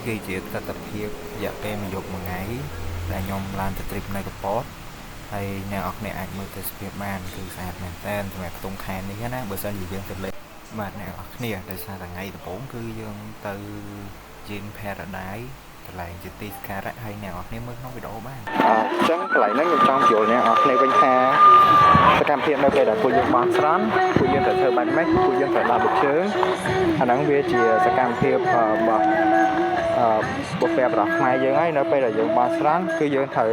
គឺជាទស្សនវិជ្ជារយៈពេលមួយយប់មួយថ្ងៃដែលខ្ញុំឡើងទៅ trip នៅកពតហើយអ្នកនរគ្នាអាចមើលទេសភាពបានគឺស្អាតមែនតើសម្រាប់ខ្ទង់ខែនេះណាបើសិនជាយើងទៅលេងបាទអ្នកនរគ្នាដោយសារតែថ្ងៃដំបូងគឺយើងទៅ Gin Paradise កន្លែងជាទីសក្ការៈហើយអ្នកនរគ្នាមើលក្នុងវីដេអូបានអញ្ចឹងកន្លែងហ្នឹងខ្ញុំចង់បញ្យល់អ្នកនរគ្នាវិញថាសកម្មភាពនៅពេលដែលពួកយើងបន់ស្រន់ពួកយើងត្រូវធ្វើបែបម៉េចពួកយើងត្រូវដើរលើជើងអាហ្នឹងវាជាសកម្មភាពរបស់បុព្វបុរសខ្មែរយើងហើយនៅពេលដែលយើងបន់ស្រន់គឺយើងត្រូវ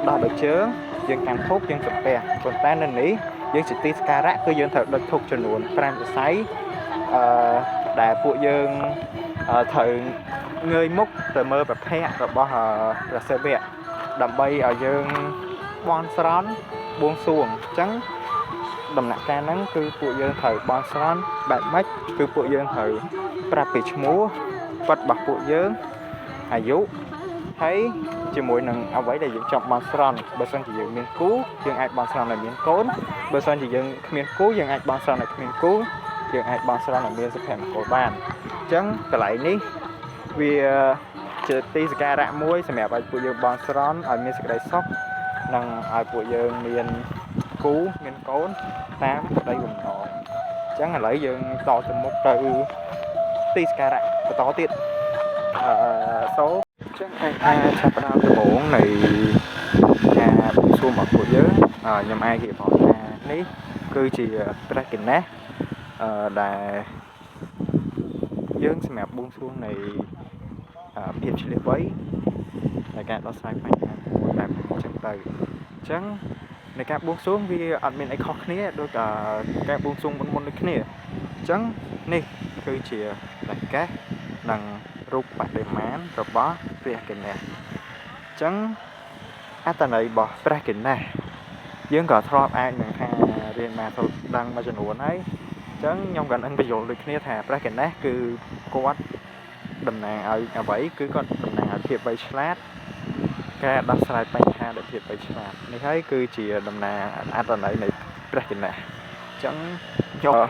ដោះដោយជើងយើងកាន់ធុកយើងសំពះប៉ុន្តែនៅនេះយើងជាទីសក្ការៈគឺយើងត្រូវដឹកធុកចំនួន5វិស័យដែលពួកយើងត្រូវងើយមុខទៅមើលប្រភពរបស់ព្រះសិវៈដើម្បីឲ្យយើងបន់ស្រន់បួងសួងអញ្ចឹងដំណាក់កាលហ្នឹងគឺពួកយើងត្រូវបន់ស្រន់បែបម៉េចគឺពួកយើងត្រូវប្រាប់ពីឈ្មោះប៉ាត់របស់ពួកយើងអាយុហើយជាមួយនឹងអ្វីដែលយើងចង់បន់ស្រន់បើសិនជាយើងមានគូយើងអាចបន់ស្រន់ឲ្យមានកូនបើសិនជាយើងគ្មានគូយើងអាចបន់ស្រន់ឲ្យគ្មានគូយើងអាចបន់ស្រន់ឲ្យមានសុភមង្គលបានអញ្ចឹងកន្លែងនេះវាជាទីសក្ការៈមួយសម្រាប់ឲ្យពួកយើងបន់ស្រន់ឲ្យមានសេចក្តីសុខនិងឲ្យពួកយើងមានគូមានកូនតាមក្តីបំណងអញ្ចឹងឥឡូវយើងតទៅមុខទៅទីសក្ការៈបន្តទៀតសូអញ្ចឹងអាចចាប់ផ្ដើមដំបូងនៃការបួងសួងរបស់ពួកយើងខ្ញុំអាចនិយាយផងថានេះគឺជាព្រះគណេសដែលយើងសម្រាប់បួងសួងនៃភាពឆ្លៀសវៃในការដោះស្រាយបញ្ហាមួយបែបអញ្ចឹងទៅអញ្ចឹងในការបួងសួងវាអត់មានអីខុសគ្នាដូចការបួងសួងមុនដូចគ្នាអញ្ចឹងនេះគឺជាប្រកាសនិងរូបបដិមារបស់ព្រះគណេសអញ្ចឹងអត្ថន័យរបស់ព្រះគណេសយើងក៏ធ្លាប់អាចនឹងថារៀនមកទៅដឹងមួយចំនួនហើយអញ្ចឹងខ្ញុំក៏នឹងបញ្យល់ដូចគ្នាថាព្រះគណេសគឺគាត់តំណាងឲ្យអ្វីគឺគាត់តំណាងឲ្យភាពវៃឆ្លាតការដោះស្រាយបញ្ហាដោយភាពវៃឆ្លាតនេះហើយគឺជាតំណាងអត្ថន័យនៃព្រះគណេសអញ្ចឹងយក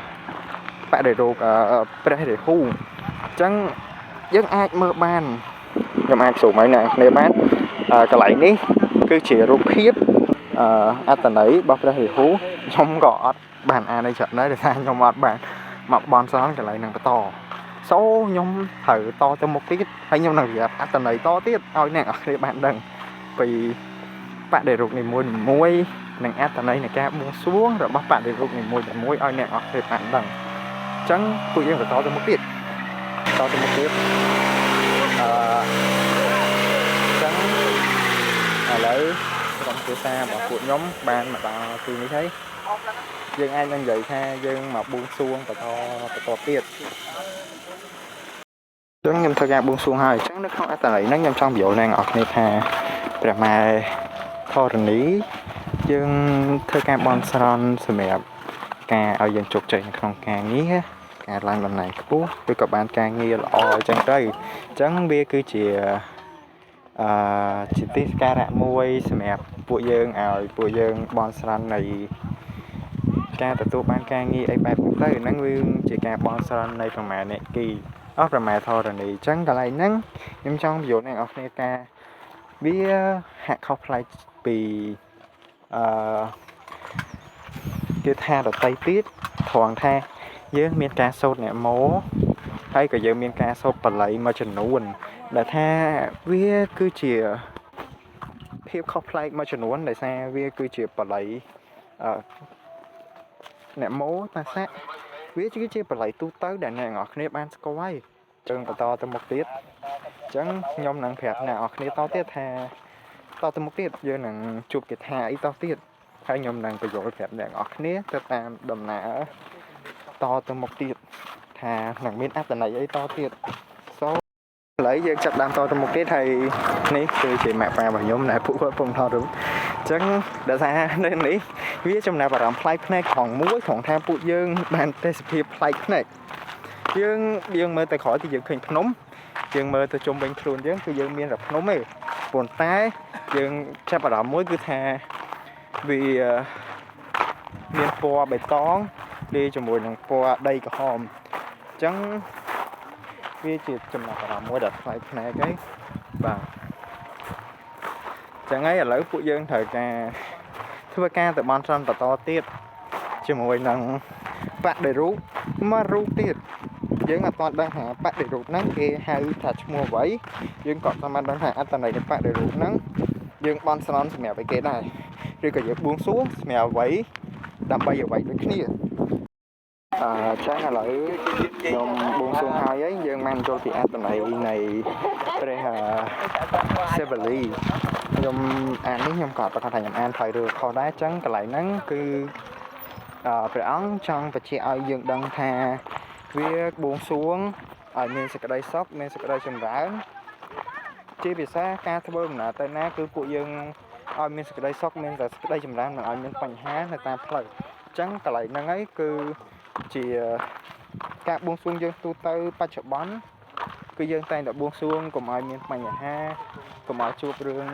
បរិរូបព្រះរាហូអញ្ចឹងយើងអាចមើលបានខ្ញុំអាចซูមឲ្យអ្នកគ្នាបានកន្លែងនេះគឺជារូបភាពអត្ថន័យរបស់ព្រះរាហូខ្ញុំក៏អត់បានអានឲ្យច្រើនដែរដោយសារខ្ញុំអត់បានមកបន់ស្រន់កន្លែងនឹងបន្តសូខ្ញុំត្រូវតទៅមុខទៀតហើយខ្ញុំនឹងប្រាប់អត្ថន័យតទៀតឲ្យអ្នកនរគ្នាបានដឹងពីបដិរូបនីមួយនិងអត្ថន័យនៃការបួងសួងរបស់បដិរូបនីមួយឲ្យអ្នកនរគ្នាបានដឹងអញ្ចឹងពួកយើងបន្តទៅមុខទៀតអញ្ចឹងឥឡូវក្រុមគ្រួសាររបស់ពួកខ្ញុំបានមកដល់ទីនេះហើយយើងអាចនឹងនិយាយថាយើងមកបួងសួងបន្តទៀតអញ្ចឹងខ្ញុំធ្វើការបួងសួងហើយអញ្ចឹងនៅក្នុងអត្ថន័យហ្នឹងខ្ញុំចង់បញ្យល់អ្នកនរគ្នាថាព្រះម៉ែធរណីយើងធ្វើការបន់ស្រន់សម្រាប់ការឲ្យយើងជោគជ័យនៅក្នុងការងារការឡើងតំណែងខ្ពស់ឬក៏បានការងារល្អអញ្ចឹងទៅអញ្ចឹងវាគឺជាជាទីសក្ការៈមួយសម្រាប់ពួកយើងឲ្យពួកយើងបន់ស្រន់នៃការទទួលបានការងារអីបែបហ្នឹងទៅហ្នឹងវាជាការបន់ស្រន់នៃប្រមាណអ្នកគីប្រមាណធរណីអញ្ចឹងកន្លែងហ្នឹងខ្ញុំចង់បញ្យល់អ្នកនរគ្នាថាវាហាក់ខុសប្លែកពីគេថាដតីទៀតត្រង់ថាយើងមានការសូត្រអ្នកម៉ូហើយក៏យើងមានការសូត្របល័យមួយចំនួនដែលថាវាគឺជាភាពខុសប្លែកមួយចំនួនដោយសារវាគឺជាបល័យអ្នកម៉ូតាសាក់វាគឺជាបល័យទូទៅដែលអ្នកនរគ្នាបានស្គាល់ហើយជើងបន្តទៅមុខទៀតអញ្ចឹងខ្ញុំនឹងប្រាប់អ្នកនរគ្នាតទៀតថាតទៅមុខទៀតយើងនឹងជួបគេថាអីតទៀតហើយខ្ញុំនឹងបញ្យល់ប្រាប់អ្នកនរគ្នាទៅតាមដំណើរតទៅមុខទៀតថានឹងមានអត្ថន័យអីតទៀតសូឥឡូវយើងចាប់ដើមតទៅមុខទៀតហើយនេះគឺជាម៉ាក់ប៉ារបស់ខ្ញុំដែលពួកគាត់ពងថតរូបអញ្ចឹងដោយសារនៅនេះវាចំណាប់អារម្មណ៍ប្លែកភ្នែកของមួយត្រង់ថាពួកយើងបានទេសភាពប្លែកភ្នែកយើងមើលទៅក្រោយគឺយើងឃើញភ្នំយើងមើលទៅជុំវិញខ្លួនយើងគឺយើងមានតែភ្នំទេប៉ុន្តែយើងចាប់អារម្មណ៍មួយគឺថាវាមានពណ៌បៃតងលាយជាមួយនឹងពណ៌ដីក្រហមអញ្ចឹង វាជាចំណាប់អារម្មណ៍មួយដែលថ្លៃផ្នែកấyបាទចឹងហើយឥឡូវពួកយើងត្រូវការធ្វើការទៅបន់ស្រន់បន្តទៀតជាមួយនឹងបដិរូបមួយរូបទៀតយើងអត់ទាន់ដឹងថាបដិរូបហ្នឹងគេហៅថាឈ្មោះអ្វីយើងក៏មិនដឹងថាអត្ថន័យនៃបដិរូបហ្នឹងយើងបន់ស្រន់សម្រាប់ឲ្យគេដែរឬក៏យើងបួងសួងសម្រាប់អ្វីដើម្បីអ្វីដូចគ្នាចឹងឥឡូវខ្ញុំបួងសួងហើយយើងបានចូលពីអត្ថន័យនៃព្រះសិវលីខ្ញុំអាននេះខ្ញុំក៏ប្រកាសថាខ្ញុំអានត្រូវឬខុសដែរចឹងកន្លែងហ្នឹងគឺព្រះអង្គចង់បញ្ជាក់ឲ្យយើងដឹងថាវាបួងសួងឲ្យមានសេចក្តីសុខមានសេចក្តីចម្រើនជាភាសាការធ្វើដំណើរទៅណាគឺពួកយើងឲ្យមានសេចក្តីសុខមានតែសេចក្តីចម្រើនមិនឲ្យមានបញ្ហានៅតាមផ្លូវអញ្ចឹងកន្លែងហ្នឹងឯងគឺជាការបួងសួងយើងទូទៅបច្ចុប្បន្នគឺយើងតែងតែបួងសួងកុំឲ្យមានបញ្ហាកុំឲ្យជួបរឿង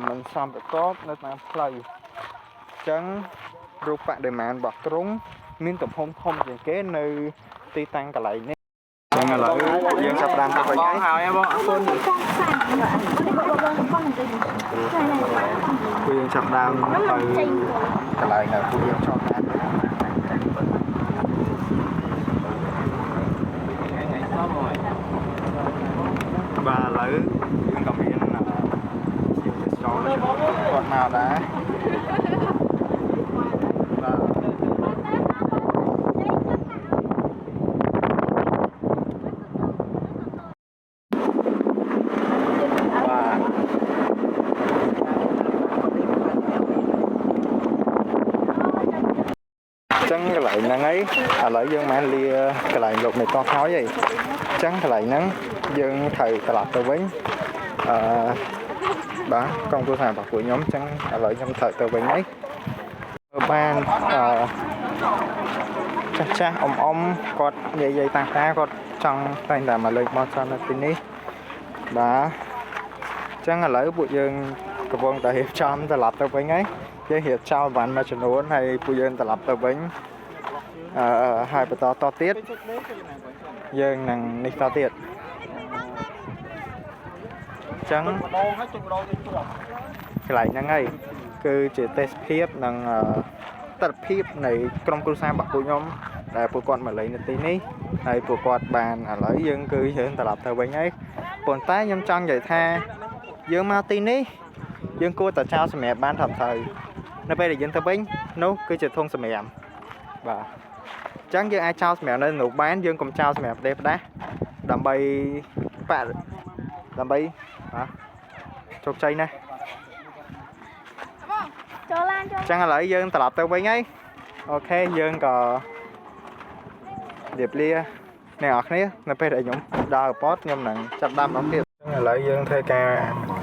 មិនសមប្រកបនៅតាមផ្លូវអញ្ចឹងរូបបដិមារបស់ទ្រង់មានទំហំធំជាងគេនៅទីតាំងកន្លែងនេះចឹងឥឡូវយើងចាប់ផ្ដើមទៅវិញហើយបងអរគុណពួកយើងចាប់ផ្ដើមទៅកន្លែងដែលពួកយើងចង់បានបាទឥឡូវយើងក៏មានជាទេសចរគាត់មកដែរចឹងកន្លែងហ្នឹងឯងឥឡូវយើងបានលាកន្លែងលោកមេតោះហើយឯងចឹងកន្លែងហ្នឹងយើងត្រូវត្រឡប់ទៅវិញបាទកងគ្រួសាររបស់ពួកខ្ញុំចឹងឥឡូវខ្ញុំត្រូវទៅវិញហើយបានចាស់អ៊ំគាត់និយាយតាគាត់ចង់តែងតែមកលេងបោះឆ្នោតនៅទីនេះបាទចឹងឥឡូវពួកយើងកំពុងតែរៀបចំត្រឡប់ទៅវិញហើយយើងរៀបចោលបានមួយចំនួនហើយពួកយើងត្រឡប់ទៅវិញហើយបន្តតទៀតយើងនឹងនេះតទៀតចឹងកន្លែងហ្នឹងហើយគឺជាទេសភាពនិងទស្សនភាពនៃក្រុមគ្រួសាររបស់ពួកខ្ញុំដែលពួកគាត់មកលេងនៅទីនេះហើយពួកគាត់បានឥឡូវយើងគឺយើងត្រឡប់ទៅវិញហើយប៉ុន្តែខ្ញុំចង់និយាយថាយើងមកទីនេះយើងគួរតែចោលសម្រាប់បានត្រឹមត្រូវនៅពេលដែលយើងទៅវិញនោះគឺជាធុងសម្រាប់បាទអញ្ចឹងយើងអាចចោលសម្រាប់នៅនោះបានយើងកុំចោលសម្រាប់ប្រទេសផ្ដាស់ដើម្បីជោគជ័យណាចូលឡានចូលអញ្ចឹងឥឡូវយើងត្រឡប់ទៅវិញហើយអូខេយើងក៏រៀបលាអ្នកនរគ្នានៅពេលដែលខ្ញុំដើរប៉តខ្ញុំនឹងចាប់ដើមម្ដងទៀតឥឡូវយើងធ្វើការ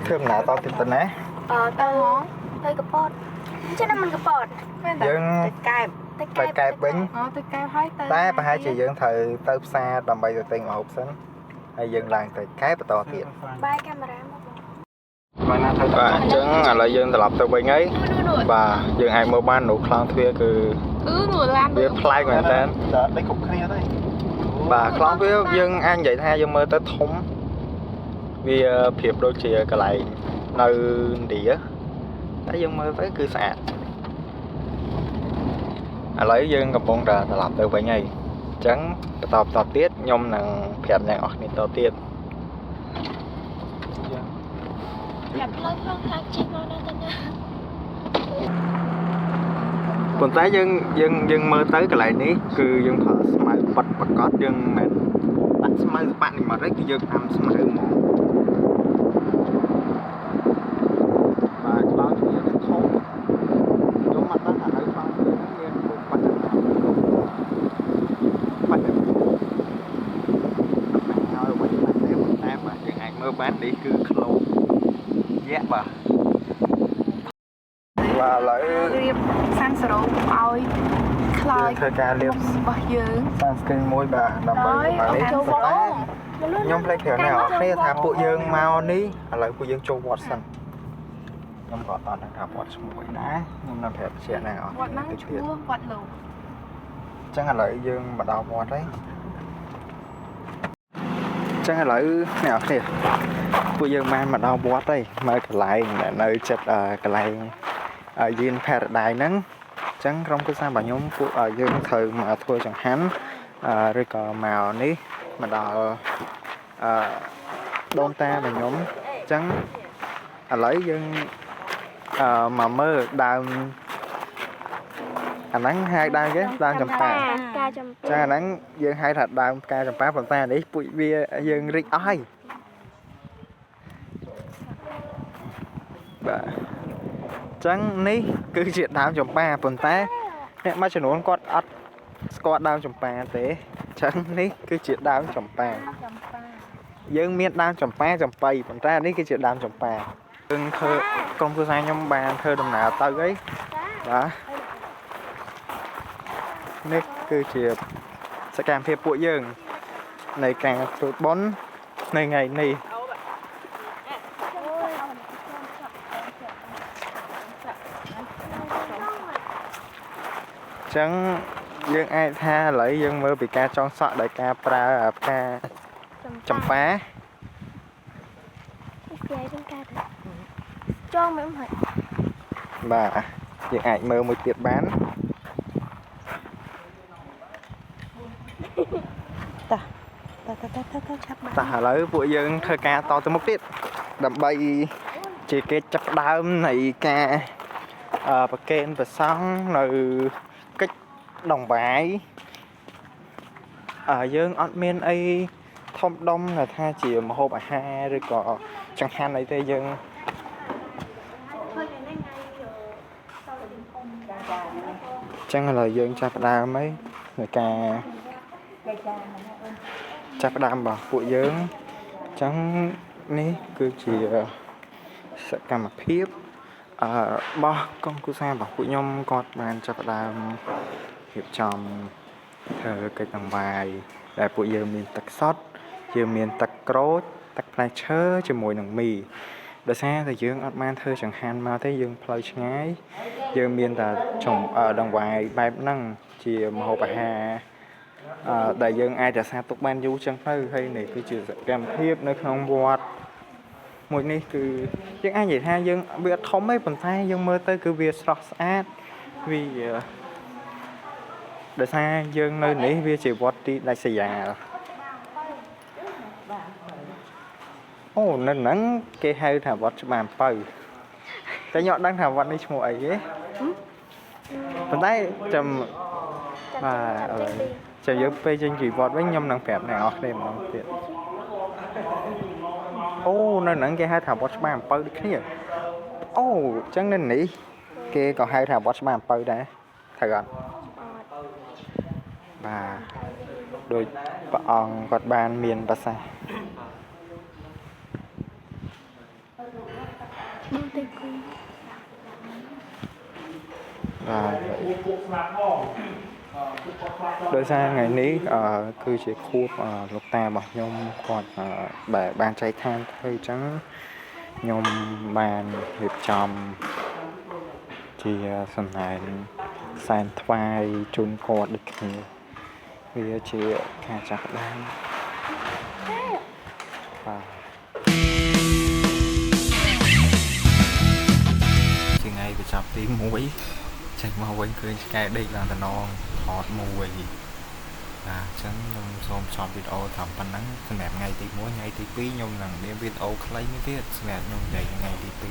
ធ្វើដំណើរតទៀតទៅណាទៅកប៉តចេះតែមិនកប៉តយើងទៅកែបវិញទៅកែបហើយទៅតែប្រហែលជាយើងត្រូវទៅផ្សារដើម្បីទៅទិញម្ហូបសិនហើយយើងឡើងទៅកែបបន្តទៀតបាយកាមេរ៉ាមកបាទណាទៅបាទអញ្ចឹងឥឡូវយើងត្រឡប់ទៅវិញហើយបាទយើងអាចមើលបាននោះខ្លោងទ្វារគឺនោះឡានវាប្លែកមែនតើដេកគ្រប់គ្នាទេបាទខ្លោងទ្វារយើងអាចនិយាយថាយើងមើលទៅធំវាប្រៀបដូចជាកន្លែងនៅឥណ្ឌាតែយើងមើលទៅគឺស្អាតឥឡូវយើងកំពុងតែត្រឡប់ទៅវិញហើយអញ្ចឹងបន្តទៀតខ្ញុំនឹងប្រាប់អ្នកនរគ្នាតទៀតប្រាប់ផ្លូវផងថាជិះមកដល់ទៅណាប៉ុន្តែយើងមើលទៅកន្លែងនេះគឺយើងប្រើស្មៅប៉ាត់ប្រកបយើងមិនបាក់ស្មៅបាក់នេះមកទេគឺយើងតាមស្មៅហ្មងបាទក្បាលវាធំខ្ញុំមិនដឹងថានៅខ្លងវាមានពុកបាត់ហើយវិញតែបាទយើងអាចមើលបាននេះគឺក្លោយៈបាទឥឡូវរៀបសាំងសរោឲ្យខ្លោចធ្វើការលាបរបស់យើងសាំងស្គ្រីនមួយបាទដើម្បីមកនេះខ្ញុំភ្លេចប្រាប់អ្នកនរគ្នាថាពួកយើងមកនេះឥឡូវពួកយើងចូលវត្តសិនខ្ញុំក៏អត់ដឹងថាវត្តឈ្មោះអីណាខ្ញុំនៅប្រាប់ជាអ្នកនរវត្តហ្នឹងឈ្មោះវត្តលោកអញ្ចឹងឥឡូវយើងមកដល់វត្តហើយ chẳng là lỡ nào kìa bây giờ mang mà đau bót đây mới cái lại nơi chật cái lại Yin Paradise nắng chẳng trong cái sao bà nhóm của dương thời mà thôi chẳng hắn rồi còn màu ní mà đào đôn ta bà nhóm chẳng lấy dân mà mơ đào nắng hai đai cái đai chầm pa cha nắng dân hai thật đai ca chầm pa phần ta để bụi bia dân rít ai bà chẳng ní cứ chuyện đau chầm pa phần ta nè mà cho nó con ắt con đau chầm pa thế chẳng ní cứ chuyện đau chầm pa dân miền đau chầm pa chầm pay phần ta ní cái chuyện đau chầm pa đừng thơ con cứ sang nhóm bàn thơ đồng nào tới ấy đó nét cứ chỉ sẽ cảm thấy bụi dương này càng tốt bón này ngày này chẳng dương ai tha lấy dương mơ bị ca trong sọ đại ca pra ca chấm phá cho mấy ông bà dương ai mơ một tiệm bán ta lấy bụi dương thơ ca to tới một tiết đầm bay chỉ cái chấp đám này ca và kênh và sáng rồi cách đồng bãi ở dương admin ấy thông đông là tha chỉ một hộp ha rồi có chẳng hạn này tây dương chẳng là dương chấp đám mấy người ca chắc đam bảo phụ dưỡng chẳng ní cứ chỉ sẽ cầm mặt hiếp ba con cứ xem bảo phụ nhom con bàn chắc đam hiệp chồng thờ cái tầng bài để phụ dưỡng mình tắc sót giờ mình tắc crốt tắc này chớ cho mùi nằng mì để xa thì dưỡng ở man thơ chẳng hạn mà thấy dương play ngái giờ mình là chồng ở đồng bài bài năng chỉ một hộp hà đại dân ai đã xa tục ban du chẳng thấy hay này cứ chỉ kèm thiếp nơi không bọt một này cứ những ai vậy ha dân biết không mấy phần tay dân mơ tới cứ việc sọt sát vì để xa dân nơi này vì chỉ bọt đi đại sẽ già ô nên nắng cái hay thả bọt cho bàn bầu cái nhọn đang thả bọt đi cho mọi ấy phần tay chầm và chờ giờ phê trên chỉ vọt với nhâm năng phép này ở đây mà năng tiện ô nơi nắng cái hai thảo bot bàn pơ đi kia ô chẳng nên nỉ kia còn hai thảo bot bàn pơ đấy thật gần và đôi bọn gọt bàn miền bà xa và đôi ra ngày ní cứ chỉ khu lục ta bảo nhôm còn để bàn cháy than thôi trắng nhôm bàn hiệp chồng thì sân này sàn thoai chun cột được nhiều vì chỉ cả chắc đang thì ngày bị chọc tím mũi chạy mau quên cười cái đây là tao non hot mùi chẳng xôm xóm video thầm pan nắng xem ngày thì mỗi ngày thì quý nhung rằng đem video clay mới biết xem nhung dậy ngày thì